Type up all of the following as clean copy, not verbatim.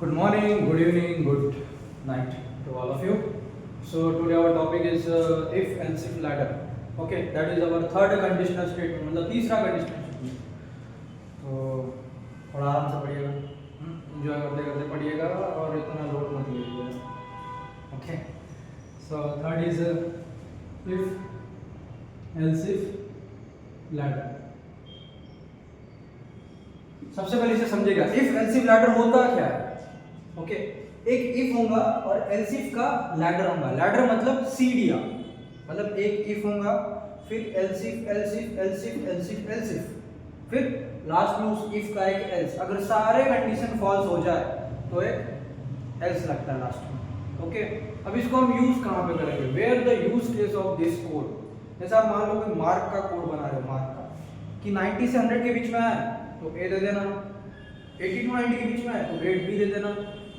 Good morning, good evening, good night to all of you. So today our topic is if and if ladder. Okay, that is our third conditional statement, मतलब तीसरा conditional statement. तो थोड़ा आराम से पढ़िएगा, enjoy करते करते पढ़िएगा और इतना लोड मत लीजिएगा. Okay, so third is if else if ladder. सबसे पहले इसे समझिएगा, इफ एल्स इफ लैडर होता क्या है. ओके, एक इफ होगा और एल्स इफ का लैडर होगा. लैडर मतलब सीढ़ियां, मतलब एक इफ होगा, फिर else if else if else if else if else if, फिर लास्ट में उस इफ का एक एल्स. अगर सारे कंडीशन फॉल्स हो जाए तो एक एल्स लगता है लास्ट में. ओके, अब इसको हम यूज कहां पे करेंगे, where the use case of this code. जैसे आप मान लो कि मार्क का कोड बना रहे हो, मार्क का कि 90 से 100 के बीच में है तो ए दे देना, 80 टू 90 के बीच में है तो ग्रेड बी दे देना,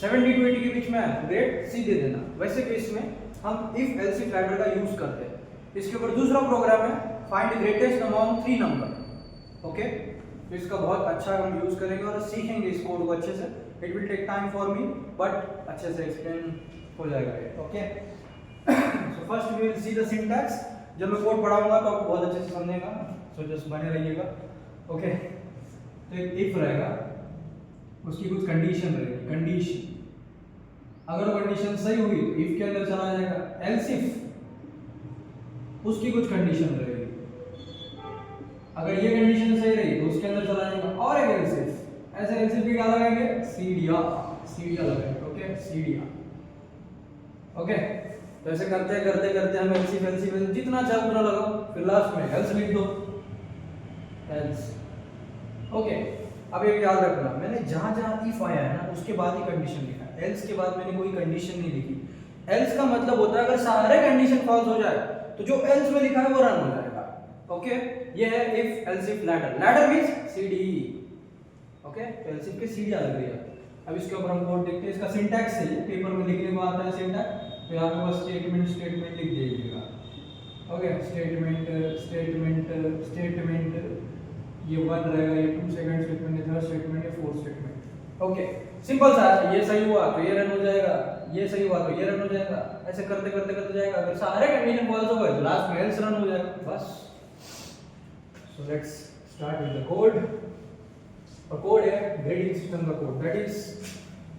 70 टू 80 के बीच में है तो ग्रेड सी दे देना. वैसे केस में हम इफ एल्स इफ लैडर का यूज करते हैं. इसके ऊपर दूसरा प्रोग्राम है find greatest among 3 number. Okay, तो इसका बहुत अच्छा हम यूज करेंगे और सीखेंगे इस कोड को अच्छे से. It will take time for me but अच्छे से एक्सप्लेन हो जाएगा ये. Okay, so first we will see the syntax. जब मैं कोड पढ़ाऊंगा तो आपको बहुत अच्छे से समझेगा, सो जस्ट बने रहिएगा. ओके, तो एक इफ रहेगा, उसकी कुछ कंडीशन रहेगी. कंडीशन अगर वो कंडीशन सही हुई तो इफ के अंदर चला जाएगा. एल्स इफ उसकी कुछ कंडीशन रहेगी, अगर ये कंडीशन सही रही तो उसके अंदर चला जाएगा. और एक एल्स इफ, ऐसे एल्स इफ भी क्या लगाएंगे, सीढ़ियां. सीढ़ियां लगाएंगे. ओके, सीढ़ियां. ओके, तो ऐसे करते करते करते हम एल्स इफ जितना चाहे उतना लगाओ, फिर लास्ट में एल्स लिख दो. एल्स. ओके, अब ये याद रखना, मैंने जहां जहां इफ आया है ना उसके बाद ही कंडीशन लिखा है. एल्स के बाद मैंने कोई कंडीशन नहीं लिखी. एल्स का मतलब होता है अगर सारे कंडीशन फॉल्स हो जाए तो जो एल्स में लिखा है वो रन हो जाएगा. ओके, ये है if else if ladder. Ladder means सीढ़ी. ओके, तो एल्स इफ के सीढ़ियां लग रही है. अब इसके ऊपर हम कोड देखते हैं. इसका सिंटैक्स है, ये पेपर में लिखने को आता है सिंटैक्स. तो यहां पे बस स्टेटमेंट लिख दीजिएगा. ओके, स्टेटमेंट ये 1 रहेगा, ये 2 सेकंड स्टेटमेंट, ये 3rd स्टेटमेंट, ये 4th स्टेटमेंट. ओके, सिंपल सा है. ये सही हुआ तो ये रन हो जाएगा, ये सही हुआ तो ये रन हो जाएगा. ऐसे करते करते करते जाएगा. अगर सारे कंडीशन फॉल्स हो गए तो लास्ट में एल्स रन हो जाएगा. बस. So let's start with the code. और कोड है ग्रेडिंग सिस्टम का code. That is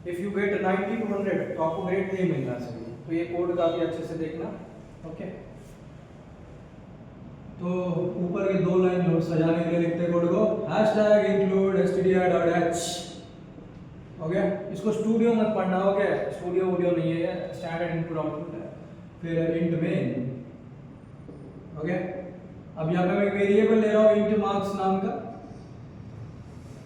if you get 90 to 100 तो आपको ग्रेड ए मिलना चाहिए. तो ये कोड काफी अच्छे से देखना. ओके, तो ऊपर के 2 लाइन जो सजाने के लिए लिखते कोड को #include stdio.h. ओके, इसको स्टूडियो मत पढ़ना. ओके, स्टूडियो वीडियो नहीं है, स्टैंडर्ड इनपुट आउटपुट है. फिर इंट मेन. ओके, अब यहाँ पे मैं वेरिएबल ले रहा हूँ इंट मार्क्स नाम का,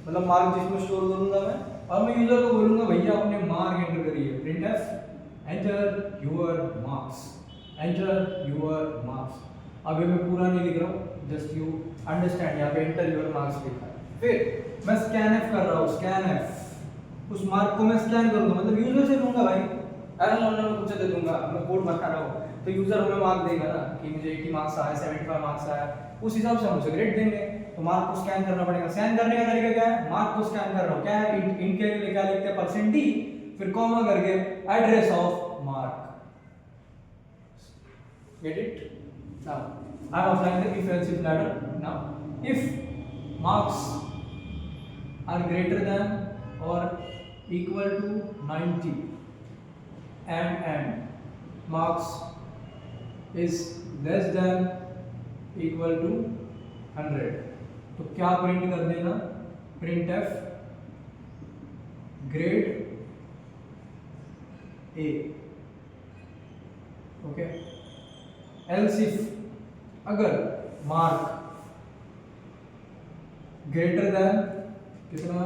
मतलब मार्क जिसमें स्टोर करूंगा मैं. और मैं यूजर को बोलूंगा भैया अपने मार्क एंटर करिए. printf enter your marks, enter your marks. अभी मैं पूरा नहीं लिख रहा हूँ, जस्ट यू अंडरस्टैंड. यहाँ पे एंटर योर मार्क्स लिखा है. फिर मैं स्कैनएफ कर रहा हूँ. स्कैनएफ, उस मार्क को मैं स्कैन करूंगा, मतलब यूजर से लूंगा भाई. अरे मैं खुद से दे दूंगा. मैं कोड बता रहा हूँ तो यूजर हमें मार्क देगा ना कि मुझे 80 मार्क्स आए, 75 मार्क्स आया. उस हिसाब से हम उसे ग्रेड देंगे. तो मार्क को स्कैन करना पड़ेगा. स्कैन करने का तरीका क्या है, मार्क को स्कैन कर रहा हूँ, क्या है इंट के लिए क्या लिखते हैं %d, फिर कॉमा करके address of mark. Get it. Now I am applying the if else if ladder. Now if marks are greater than or equal to 90 and marks is less than equal to 100 तो क्या print कर देना, printf grade a. Okay, else if अगर mark greater than कितना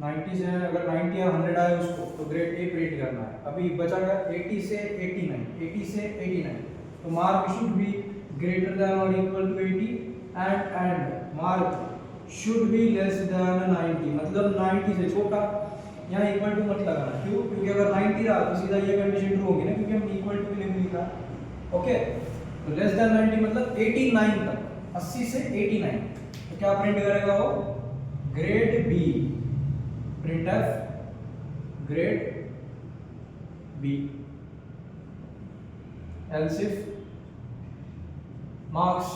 90 से है, अगर 90 या 100 आए उसको तो ग्रेड ए प्रिंट करना है. अभी बचा गया 80 से 89, 80 से 89. तो mark should be greater than और equal to 80 and mark should be less than 90, मतलब 90 से छोटा. यहाँ इक्वल टू मत लगाना. क्यों? क्योंकि अगर 90 रहा तो सीधा ये कंडीशन ट्रू होगी ना, क्योंकि हम इक्वल टू के लिए लिखा. ओके, तो लेस देन 90 मतलब 89 तक, 80 से 89. तो क्या प्रिंट करेगा वो, grade B. printf grade B. else if marks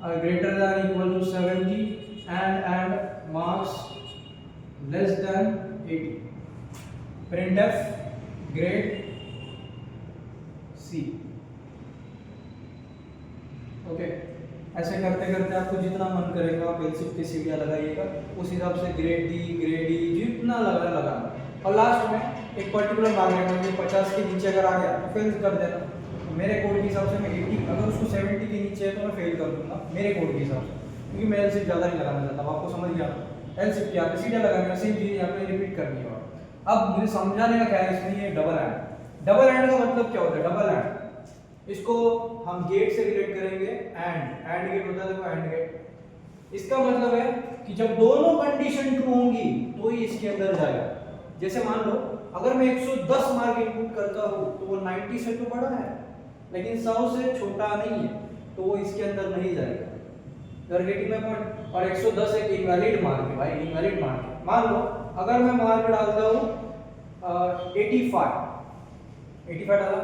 are greater than or equal to 70 and marks less than 80, printf grade C। Okay, ऐसे करते करते आपको जितना मन करेगा आप एलसीफ की सीढ़ियाँ लगाइएगा, उस हिसाब से ग्रेड डी ग्रेड ई जितना लगाना, और लास्ट में एक पर्टिकुलर मार्क लेना कि 50 के नीचे अगर आ गया तो फेल कर देना। तो मेरे कोड के हिसाब से मैं 80, अगर उसको 70 के नीचे है तो मैं फेल कर दूंगा मेरे कोड के हिसाब से, क्योंकि मैं एलसीफ ज़्यादा नहीं लगाना चाहता। आपको समझ गया, एलसीफ यहाँ पे सीधा लगाना, सेम चीज़ यहाँ पे रिपीट करनी है। अब मुझे समझाने का क्या है इसमें, ये डबल एंड। डबल एंड का मतलब क्या होता है? डबल एंड इसको हम गेट से रिलेट करेंगे, एंड गेट होता है, देखो एंड गेट। इसका मतलब है कि जब दोनों कंडीशन ट्रू होंगी तो ही इसके अंदर जाएगा। जैसे मान लो अगर मैं 110 मार्क इनपुट करता हूँ तो वो 90 से तो बड़ा है लेकिन 100 से छोटा नहीं है, तो वो इसके अंदर नहीं जाएगा। Getting my point. और 110 एक इनवैलिड मार्क है भाई, इनवैलिड मार्क है। मान लो अगर मैं मार्क डालता हूँ 85 डाला,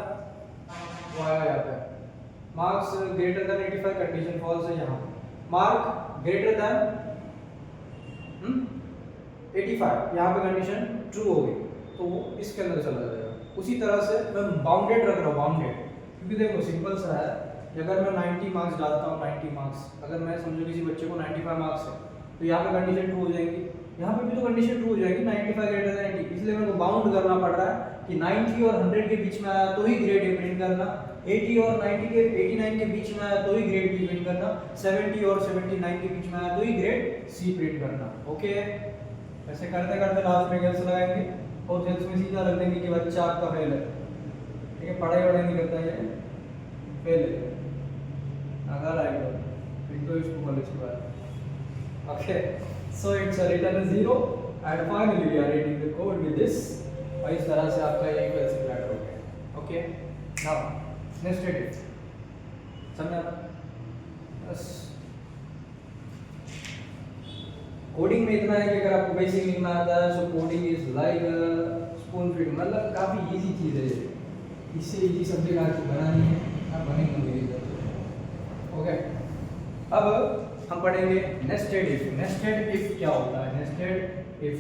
वो आया जाता है marks greater than 85, condition false है। यहाँ मार्क ग्रेटर देन 85, यहाँ पे कंडीशन ट्रू हो गई तो वो इसके अंदर चला जाएगा। उसी तरह से मैं बाउंडेड रख रहा हूँ, बाउंडेड, क्योंकि देखो सिंपल सा है कि अगर मैं 90 मार्क्स डालता हूँ, 90 मार्क्स, अगर मैं समझो किसी बच्चे को 95 मार्क्स है तो यहाँ पे कंडीशन ट्रू हो जाएगी, यहाँ पे भी तो कंडीशन ट्रू हो जाएगी 95 ग्रेटर देन 80। इसलिए मेरे को बाउंड करना पड़ रहा है कि 90 और 100 के बीच में आया तो ही ग्रेड ए प्रिंट करना, 80 और 89 के बीच में आया तो ही ग्रेड बी प्रिंट करना, 70 और 79 के बीच में आया तो ही ग्रेड सी प्रिंट करना। ओके, ऐसे करते करते लास्ट में कैसे लगाएंगे और सेल्स में सीधा रख देंगे कि बच्चा आपका फेल है। ठीक है, पढ़ाई वढ़ाई नहीं करता है, फेल है, अगर आएगा फिर तो इसको कॉलेज के बाद। Okay, so it's return 0 and finally we are reading the code with this. और इस तरह से आपका ये इक्वल लैटर हो गया। ओके, नाउ नेक्स्ट इट समझा? बस कोडिंग में इतना है कि अगर आपको बेसिक लिखना आता है so coding is like spoon feed, मतलब काफ़ी इजी चीज़ है, इससे इजी सब्जेक्ट आपको बनानी है, आप बनेंगे मेरी तरफ। ओके, अब हम पढ़ेंगे नेस्टेड इफ। नेस्टेड इफ क्या होता है? नेस्टेड इफ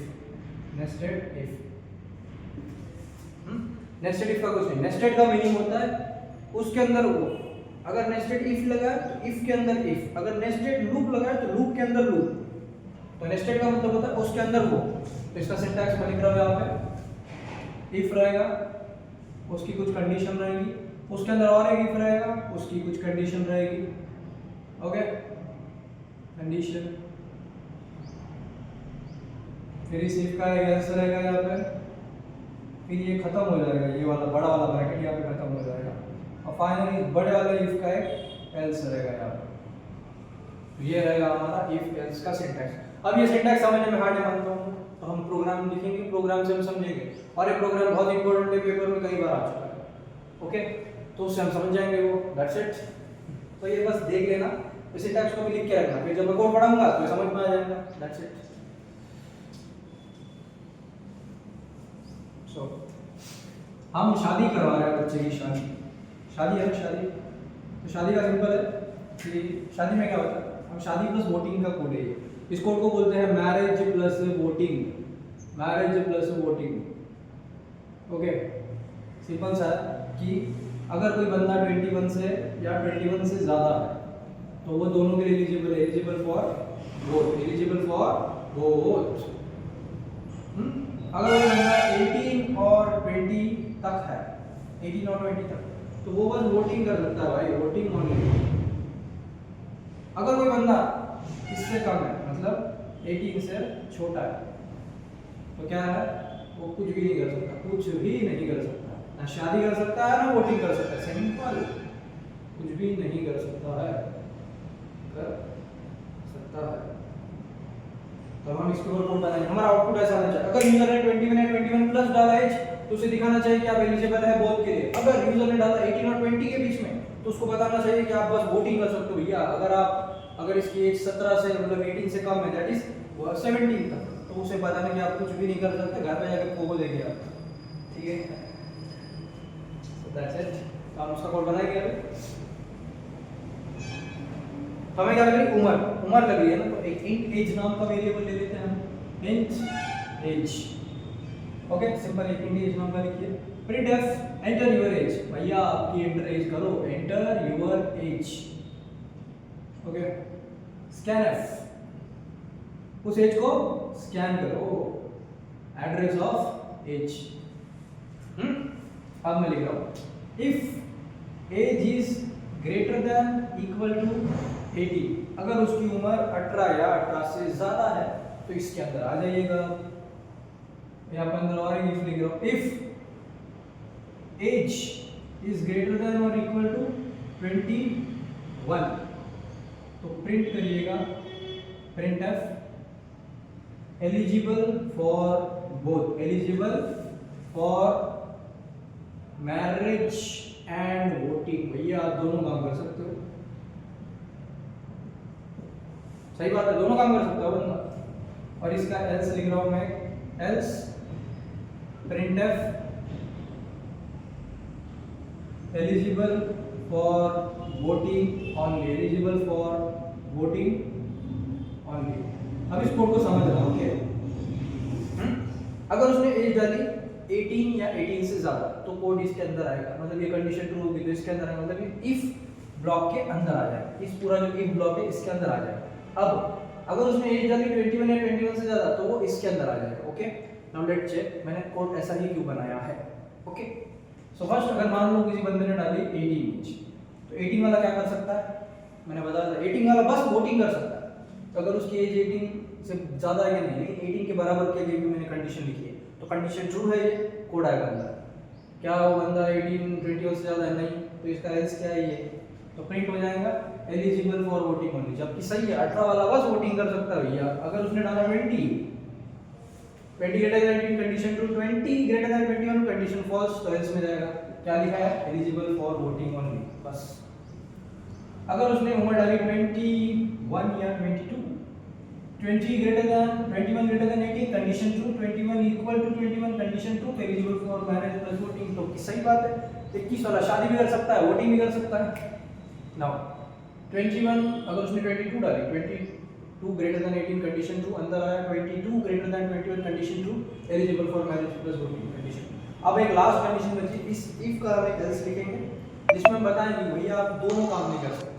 नेस्टेड इफ का कुछ नहीं। नेस्टेड का मीनिंग होता है उसके अंदर वो, अगर नेस्टेड इफ लगा तो इफ के अंदर इफ, अगर नेस्टेड लूप लगा तो लूप के अंदर लूप। तो नेस्टेड का मतलब होता है उसके अंदर वो। तो इसका सिंटैक्स मैं लिख रहा हूं यहाँ पे, इफ रहेगा उसकी कुछ कंडीशन रहेगी, उसके अंदर और एक इफ रहेगा उसकी कुछ कंडीशन रहेगी। ओके, कंडीशन, फिर इस इफ का एक एल्स रहेगा यहाँ पे, फिर ये खत्म हो जाएगा, ये वाला बड़ा वाला ब्रैकेट यहाँ पे खत्म हो जाएगा, और फाइनली बड़े वाले इफ का एक एल्स रहेगा यहाँ पे। तो ये रहेगा हमारा इफ एल्स का सिंटैक्स। अब ये सिंटैक्स समझने में हार्ड है मानता हूँ, तो हम प्रोग्राम लिखेंगे, प्रोग्राम से हम समझेंगे, और ये प्रोग्राम बहुत इंपॉर्टेंट है, पेपर में कई बार आ चुका है। ओके, तो उससे हम समझ जाएंगे वो, दैट्स इट। तो ये बस देख लेना, इस सिंटैक्स को भी लिख के रखना, फिर जब मैं कोड पढ़ाऊंगा तो समझ में आ जाएगा, दैट्स इट। सो हम शादी करवा रहे हैं बच्चे की, शादी है ना, शादी। तो शादी का सिंपल है कि शादी में क्या होता है, हम शादी प्लस वोटिंग का कोड है। इस कोड को बोलते हैं marriage plus voting, marriage plus voting. Okay, simple सा है कि अगर कोई बंदा 21 से या 21 से ज़्यादा है तो वो दोनों के लिए एलिजिबल है, eligible for vote, eligible for vote. अगर वो बंदा 18 और 20 तक है, 18 और 20 तक, तो वो बस वोटिंग कर सकता है भाई, वोटिंग ओनली। अगर कोई बंदा इससे कम है, मतलब 18 से छोटा है, तो क्या है, वो कुछ भी नहीं कर सकता, कुछ भी नहीं कर सकता, ना शादी कर सकता है ना वोटिंग कर सकता है, सिंपल, कुछ भी नहीं कर सकता है, कर सकता है। तो हम इसके ऊपर कोड बनाएंगे, हमारा आउटपुट ऐसा आना चाहिए। अगर यूजर ने 21 प्लस डाला एज, तो उसे दिखाना चाहिए कि आप एलिजिबल है बोथ के लिए। अगर यूजर ने डाला 18 और 20 के बीच में, तो उसको बताना चाहिए कि आप बस वोटिंग कर सकते हो भैया। अगर इसकी एज 17 से मतलब 18 से कम है, दैट इज 17 तक, तो उसे बताने कि आप कुछ भी नहीं कर सकते, घर पे जाके पोगो देंगे आप, ठीक है। So that's it, हम उसका कोड बनाएंगे अभी। तो हमें क्या लग रही है, उम्र लग रही है ना, तो एक इंट एज नाम का वेरिएबल ले लेते हैं हम, इंट एज। ओके, सिंपल एक इंट एज नाम का लिखिए। Printf enter your age, भैया आपकी एंटर एज करो, enter your age. Okay, scanf, उस एज को स्कैन करो, एड्रेस ऑफ एज। अब मैं लिख रहा हूं, if age is greater than equal to 80, अगर उसकी उम्र 18 या 18 से ज्यादा है तो इसके अंदर आ जाइएगा। यहाँ पर अंदर और इफ लिख रहा हूं, if age is greater than और इक्वल टू 21, तो प्रिंट करिएगा, printf eligible for both, eligible for marriage and voting. भैया आप दोनों काम कर सकते हो, सही बात है, दोनों काम कर सकता हो बंदा। और इसका एल्स लिख रहा हूं मैं, else print F eligible for voting only, eligible for voting only. अब इस कोड को समझना, ओके। अगर उसने एज डाली 18 या 18 से ज्यादा तो कोड इसके अंदर आएगा, मतलब ये कंडीशन ट्रू होगी तो इसके अंदर आएगा, मतलब ये इफ ब्लॉक के अंदर आ जाएगा, इस पूरा जो इफ ब्लॉक है इसके अंदर आ जाएगा। अब अगर उसने एज डाली 21 या 21 से ज्यादा तो वो इसके अंदर आ जाएगा। ओके, नाउ लेट्स चेक मैंने कोड ऐसा ही क्यों बनाया है। ओके, सो फर्स्ट अगर मान लो किसी बंदे ने डाली 18 एज, तो 18 वाला क्या कर सकता है, मैंने बताया था 18 वाला बस वोटिंग कर सकता है। तो अगर उसकी एज 18 से ज्यादा है या नहीं, लेकिन 18 के बराबर के लिए भी मैंने कंडीशन लिखी है, तो कंडीशन ट्रू है, ये कोड आएगा अंदर। क्या वो बंदा 18 21 से ज्यादा है, नहीं, तो इसका एल्स क्या है ये, तो प्रिंट हो जाएगा एलिजिबल फॉर वोटिंग ओनली, जबकि सही है 18 वाला बस वोटिंग कर सकता है भैया। अगर उसने डाला 20 greater than 18 condition true, 20 greater than 21 condition false, तो एल्स में जाएगा क्या लिखा है, एलिजिबल फॉर वोटिंग ओनली बस। अगर उसने उम्र डाली 21 या 22, 20 greater than 21 greater than 18 condition true, 21 equal to 21 condition true, eligible for marriage plus voting, तो सही बात है। 21 वाला शादी भी कर सकता है, वोटिंग भी कर सकता है। नाउ 21 अगर उसने 22 डाली, 22 ग्रेटर देन 18 कंडीशन ट्रू, अंदर आया 22 greater than 21 condition true, eligible for marriage plus voting condition. अब एक लास्ट कंडीशन बची, इस इफ का हम एल्स लिखेंगे जिसमें हम बताएंगे भैया आप दोनों काम नहीं कर सकते।